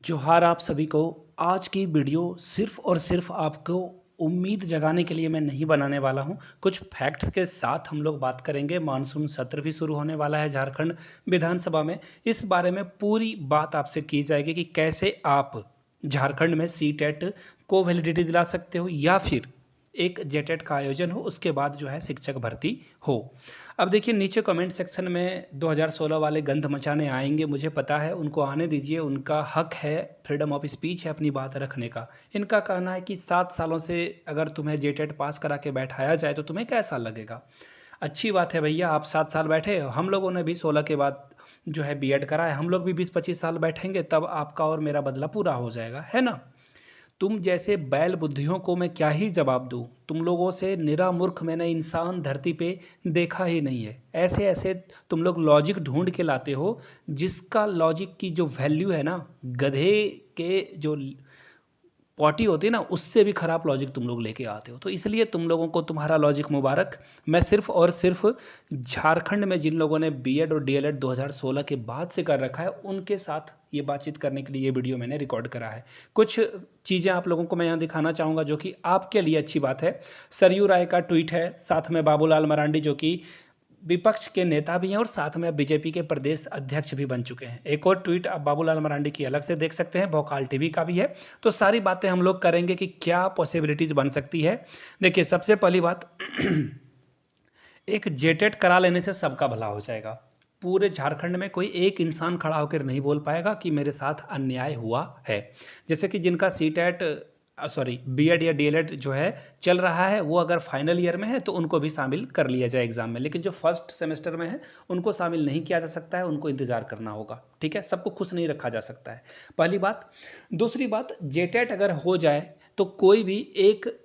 जोहार आप सभी को। आज की वीडियो सिर्फ़ और सिर्फ़ आपको उम्मीद जगाने के लिए मैं नहीं बनाने वाला हूं। कुछ फैक्ट्स के साथ हम लोग बात करेंगे। मानसून सत्र भी शुरू होने वाला है झारखंड विधानसभा में। इस बारे में पूरी बात आपसे की जाएगी कि कैसे आप झारखंड में सीटेट को वैलिडिटी दिला सकते हो या फिर एक जेटेट का आयोजन हो, उसके बाद जो है शिक्षक भर्ती हो। अब देखिए, नीचे कमेंट सेक्शन में 2016 वाले गंध मचाने आएंगे, मुझे पता है, उनको आने दीजिए, उनका हक है, फ्रीडम ऑफ स्पीच है अपनी बात रखने का। इनका कहना है कि 7 सालों से अगर तुम्हें जेटेट पास करा के बैठाया जाए तो तुम्हें कैसा लगेगा। अच्छी बात है भैया, आप 7 साल बैठे, हम लोगों ने भी 16 के बाद जो है बीएड करा है, हम लोग भी 20-25 साल बैठेंगे, तब आपका और मेरा बदला पूरा हो जाएगा, है ना। तुम जैसे बैल बुद्धियों को मैं क्या ही जवाब दूँ। तुम लोगों से निरा मूर्ख मैंने इंसान धरती पे देखा ही नहीं है। ऐसे ऐसे तुम लोग लॉजिक ढूंढ के लाते हो, जिसका लॉजिक की जो वैल्यू है ना, गधे के जो पॉटी होती है ना, उससे भी ख़राब लॉजिक तुम लोग लेके आते हो। तो इसलिए तुम लोगों को तुम्हारा लॉजिक मुबारक। मैं सिर्फ और सिर्फ झारखंड में जिन लोगों ने बीएड और डीएलएड 2016 के बाद से कर रखा है, उनके साथ ये बातचीत करने के लिए ये वीडियो मैंने रिकॉर्ड करा है। कुछ चीज़ें आप लोगों को मैं यहाँ दिखाना चाहूँगा जो कि आपके लिए अच्छी बात है। सरयू राय का ट्वीट है, साथ में बाबूलाल मरांडी जो कि विपक्ष के नेता भी हैं और साथ में अब बीजेपी के प्रदेश अध्यक्ष भी बन चुके हैं। एक और ट्वीट आप बाबूलाल मरांडी की अलग से देख सकते हैं, भोकाल टीवी का भी है। तो सारी बातें हम लोग करेंगे कि क्या पॉसिबिलिटीज़ बन सकती है। देखिए, सबसे पहली बात एक जेटेट करा लेने से सबका भला हो जाएगा। पूरे झारखंड में कोई एक इंसान खड़ा होकर नहीं बोल पाएगा कि मेरे साथ अन्याय हुआ है। जैसे कि जिनका सीटेट बीएड या डीएलएड जो है चल रहा है, वो अगर फाइनल ईयर में है तो उनको भी शामिल कर लिया जाए एग्ज़ाम में, लेकिन जो फर्स्ट सेमेस्टर में है उनको शामिल नहीं किया जा सकता है, उनको इंतज़ार करना होगा। ठीक है, सबको खुश नहीं रखा जा सकता है, पहली बात। दूसरी बात, जेटेट अगर हो जाए तो कोई भी एक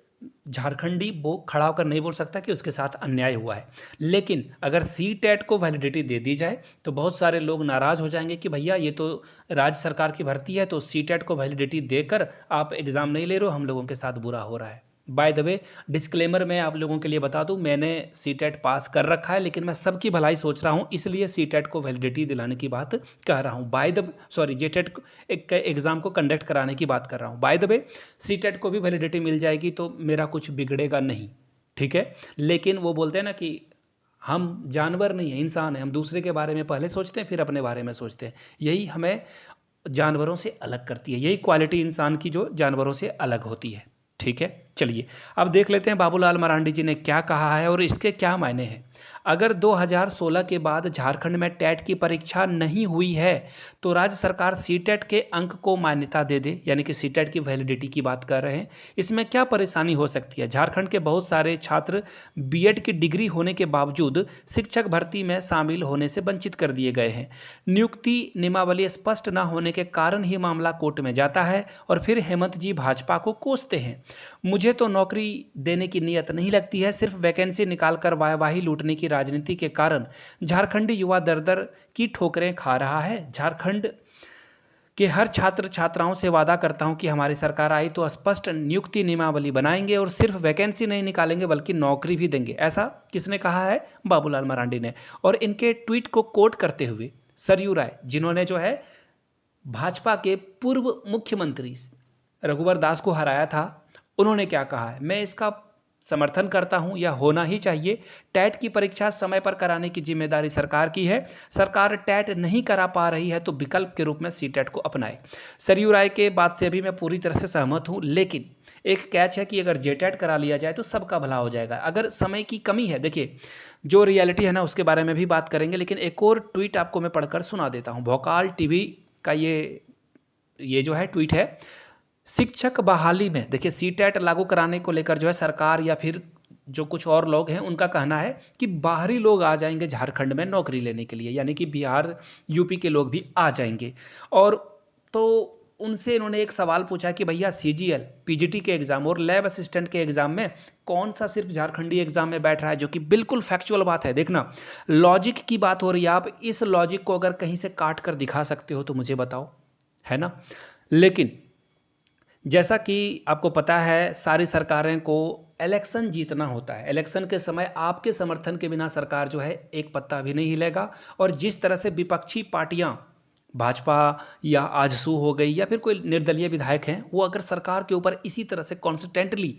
झारखंडी वो खड़ा होकर नहीं बोल सकता कि उसके साथ अन्याय हुआ है। लेकिन अगर सी टेट को वैलिडिटी दे दी जाए तो बहुत सारे लोग नाराज़ हो जाएंगे कि भैया ये तो राज्य सरकार की भर्ती है, तो सी टेट को वैलिडिटी देकर आप एग्ज़ाम नहीं ले रहे हो, हम लोगों के साथ बुरा हो रहा है। बाय द वे, डिस्क्लेमर मैं आप लोगों के लिए बता दूं, मैंने सी टेट पास कर रखा है, लेकिन मैं सबकी भलाई सोच रहा हूं, इसलिए सी टेट को वैलिडिटी दिलाने की बात कह रहा हूं। जे टेट एक एग्ज़ाम को कंडक्ट कराने की बात कर रहा हूं। By the way, C TET को भी वैलिडिटी मिल जाएगी तो मेरा कुछ बिगड़ेगा नहीं, ठीक है। लेकिन वो बोलते हैं ना कि हम जानवर नहीं हैं, इंसान हैं, हम दूसरे के बारे में पहले सोचते हैं फिर अपने बारे में सोचते हैं। यही हमें जानवरों से अलग करती है, यही क्वालिटी इंसान की जो जानवरों से अलग होती है। ठीक है, चलिए अब देख लेते हैं बाबूलाल मरांडी जी ने क्या कहा है और इसके क्या मायने हैं। अगर 2016 के बाद झारखंड में टेट की परीक्षा नहीं हुई है तो राज्य सरकार सीटेट के अंक को मान्यता दे दे, यानी कि सीटेट की वैलिडिटी की बात कर रहे हैं। इसमें क्या परेशानी हो सकती है। झारखंड के बहुत सारे छात्र बीएड की डिग्री होने के बावजूद शिक्षक भर्ती में शामिल होने से वंचित कर दिए गए हैं। नियुक्ति नियमावली स्पष्ट न होने के कारण ही मामला कोर्ट में जाता है और फिर हेमंत जी भाजपा को कोसते हैं। मुझे तो नौकरी देने की नीयत नहीं लगती है, सिर्फ वैकेंसी निकालकर वाहवाही लूटने की राजनीति के कारण झारखंडी युवा दर दर की ठोकरें खा रहा है। झारखंड के हर छात्र छात्राओं से वादा करता हूं कि हमारी सरकार आई तो स्पष्ट नियुक्ति नियमावली बनाएंगे और सिर्फ वैकेंसी नहीं निकालेंगे बल्कि नौकरी भी देंगे। ऐसा किसने कहा है? बाबूलाल मरांडी ने। और इनके ट्वीट को कोट करते हुए सरयू राय, जिन्होंने जो है भाजपा के पूर्व मुख्यमंत्री रघुवर दास को हराया था, उन्होंने क्या कहा है, मैं इसका समर्थन करता हूं, यह होना ही चाहिए। टैट की परीक्षा समय पर कराने की जिम्मेदारी सरकार की है। सरकार टैट नहीं करा पा रही है तो विकल्प के रूप में सी टैट को अपनाए। सरयू राय के बात से भी मैं पूरी तरह से सहमत हूं, लेकिन एक कैच है कि अगर जेटेट करा लिया जाए तो सबका भला हो जाएगा। अगर समय की कमी है, देखिए जो रियलिटी है ना उसके बारे में भी बात करेंगे, लेकिन एक और ट्वीट आपको मैं पढ़कर सुना देता हूँ। भोकाल टीवी का ये जो है ट्वीट है। शिक्षक बहाली में देखिए, सीटेट लागू कराने को लेकर जो है सरकार या फिर जो कुछ और लोग हैं उनका कहना है कि बाहरी लोग आ जाएंगे झारखंड में नौकरी लेने के लिए, यानी कि बिहार यूपी के लोग भी आ जाएंगे। और तो उनसे इन्होंने एक सवाल पूछा कि भैया सीजीएल पीजीटी के एग्ज़ाम और लैब असिस्टेंट के एग्ज़ाम में कौन सा सिर्फ झारखंडी एग्ज़ाम में बैठ रहा है, जो कि बिल्कुल फैक्चुअल बात है। देखना, लॉजिक की बात हो रही है, आप इस लॉजिक को अगर कहीं से काट कर दिखा सकते हो तो मुझे बताओ, है ना। लेकिन जैसा कि आपको पता है, सारी सरकारें को इलेक्शन जीतना होता है। इलेक्शन के समय आपके समर्थन के बिना सरकार जो है एक पत्ता भी नहीं हिलेगा। और जिस तरह से विपक्षी पार्टियां भाजपा या आजसू हो गई या फिर कोई निर्दलीय विधायक हैं, वो अगर सरकार के ऊपर इसी तरह से कॉन्स्टेंटली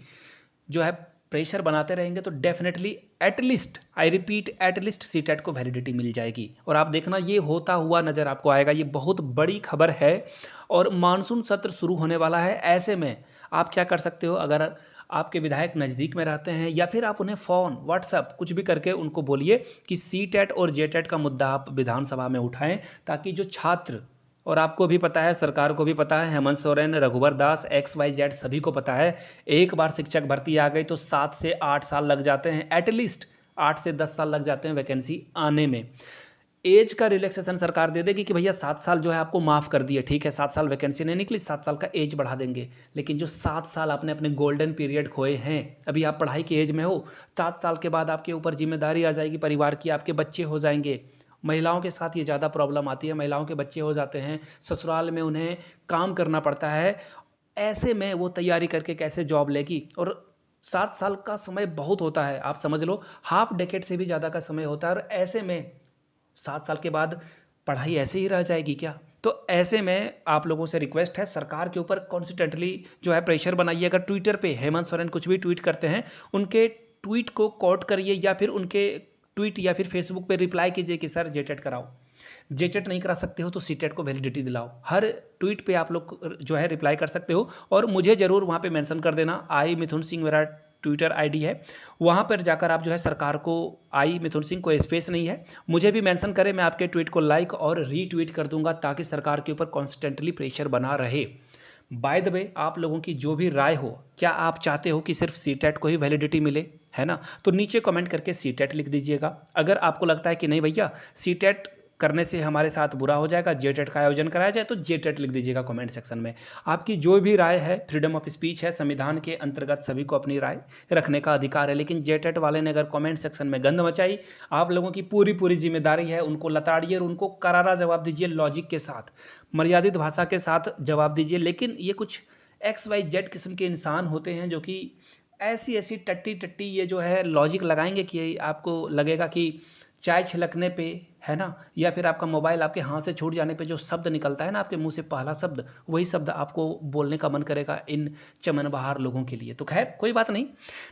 जो है प्रेशर बनाते रहेंगे तो definitely at least, I repeat, at least CTET को वैलिडिटी मिल जाएगी। और आप देखना ये होता हुआ नज़र आपको आएगा। ये बहुत बड़ी खबर है और मानसून सत्र शुरू होने वाला है। ऐसे में आप क्या कर सकते हो, अगर आपके विधायक नज़दीक में रहते हैं या फिर आप उन्हें फ़ोन, व्हाट्सएप कुछ भी करके उनको बोलिए कि सीटेट और जेटेट का मुद्दा आप विधानसभा में उठाएं, ताकि जो छात्र, और आपको भी पता है, सरकार को भी पता है, हेमंत सोरेन, रघुवर दास, XYZ सभी को पता है, एक बार शिक्षक भर्ती आ गई तो 7 से 8 साल लग जाते हैं, एटलीस्ट 8 से 10 साल लग जाते हैं वैकेंसी आने में। एज का रिलैक्सेशन सरकार दे देगी कि भैया 7 साल जो है आपको माफ़ कर दिए, ठीक है, 7 साल वैकेंसी नहीं निकली, 7 साल का एज बढ़ा देंगे। लेकिन जो 7 साल आपने अपने गोल्डन पीरियड खोए हैं, अभी आप पढ़ाई की एज में हो, 7 साल के बाद आपके ऊपर जिम्मेदारी आ जाएगी परिवार की, आपके बच्चे हो जाएंगे। महिलाओं के साथ ये ज़्यादा प्रॉब्लम आती है, महिलाओं के बच्चे हो जाते हैं, ससुराल में उन्हें काम करना पड़ता है, ऐसे में वो तैयारी करके कैसे जॉब लेगी। और 7 साल का समय बहुत होता है, आप समझ लो हाफ डेकेड से भी ज़्यादा का समय होता है, और ऐसे में 7 साल के बाद पढ़ाई ऐसे ही रह जाएगी क्या? तो ऐसे में आप लोगों से रिक्वेस्ट है, सरकार के ऊपर कॉन्स्टेंटली जो है प्रेशर बनाइए। अगर ट्विटर पे हेमंत सोरेन कुछ भी ट्वीट करते हैं, उनके ट्वीट को कोट करिए या फिर उनके ट्वीट या फिर फेसबुक पे रिप्लाई कीजिए कि सर जेटेट कराओ। जेटेट नहीं करा सकते हो तो सीटेट को वैलिडिटी दिलाओ। हर ट्वीट पे आप लोग जो है रिप्लाई कर सकते हो और मुझे ज़रूर वहाँ पे मेंशन कर देना। आई मिथुन सिंह मेरा ट्विटर आईडी है, वहाँ पर जाकर आप जो है सरकार को, आई मिथुन सिंह, कोई स्पेस नहीं है, मुझे भी मेंशन करें, मैं आपके ट्वीट को लाइक और रीट्वीट कर दूंगा ताकि सरकार के ऊपर कॉन्स्टेंटली प्रेशर बना रहे। बाय द वे, आप लोगों की जो भी राय हो, क्या आप चाहते हो कि सिर्फ सीटेट को ही वैलिडिटी मिले, है ना? तो नीचे कमेंट करके सीटेट लिख दीजिएगा। अगर आपको लगता है कि नहीं भैया सीटेट करने से हमारे साथ बुरा हो जाएगा, जेटेट का आयोजन कराया जाए, तो जेटेट लिख दीजिएगा कमेंट सेक्शन में। आपकी जो भी राय है, फ्रीडम ऑफ स्पीच है, संविधान के अंतर्गत सभी को अपनी राय रखने का अधिकार है। लेकिन जेटेट वाले ने अगर कमेंट सेक्शन में गंद मचाई, आप लोगों की पूरी पूरी जिम्मेदारी है उनको लताड़िए और उनको करारा जवाब दीजिए, लॉजिक के साथ, मर्यादित भाषा के साथ जवाब दीजिए। लेकिन ये कुछ XYZ किस्म के इंसान होते हैं जो कि ऐसी ऐसी टट्टी टट्टी ये जो है लॉजिक लगाएंगे कि आपको लगेगा कि चाय छलकने पे, है ना, या फिर आपका मोबाइल आपके हाथ से छूट जाने पे जो शब्द निकलता है ना आपके मुंह से, पहला शब्द, वही शब्द आपको बोलने का मन करेगा इन चमन बहार लोगों के लिए। तो खैर कोई बात नहीं,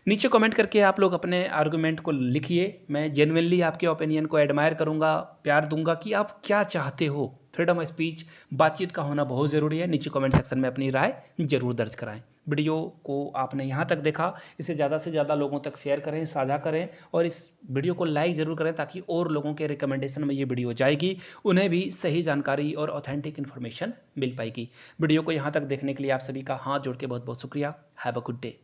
नीचे कमेंट करके आप लोग अपने आर्गूमेंट को लिखिए। मैं जेन्युइनली आपके ओपिनियन को एडमायर करूँगा, प्यार दूंगा कि आप क्या चाहते हो। फ्रीडम ऑफ स्पीच, बातचीत का होना बहुत ज़रूरी है। नीचे कमेंट सेक्शन में अपनी राय जरूर दर्ज कराएं। वीडियो को आपने यहाँ तक देखा, इसे ज़्यादा से ज़्यादा लोगों तक शेयर करें, साझा करें और इस वीडियो को लाइक ज़रूर करें ताकि और लोगों के रिकमेंडेशन में ये वीडियो जाएगी, उन्हें भी सही जानकारी और ऑथेंटिक इन्फॉर्मेशन मिल पाएगी। वीडियो को यहाँ तक देखने के लिए आप सभी का हाथ जोड़ के बहुत बहुत शुक्रिया। Have a good day.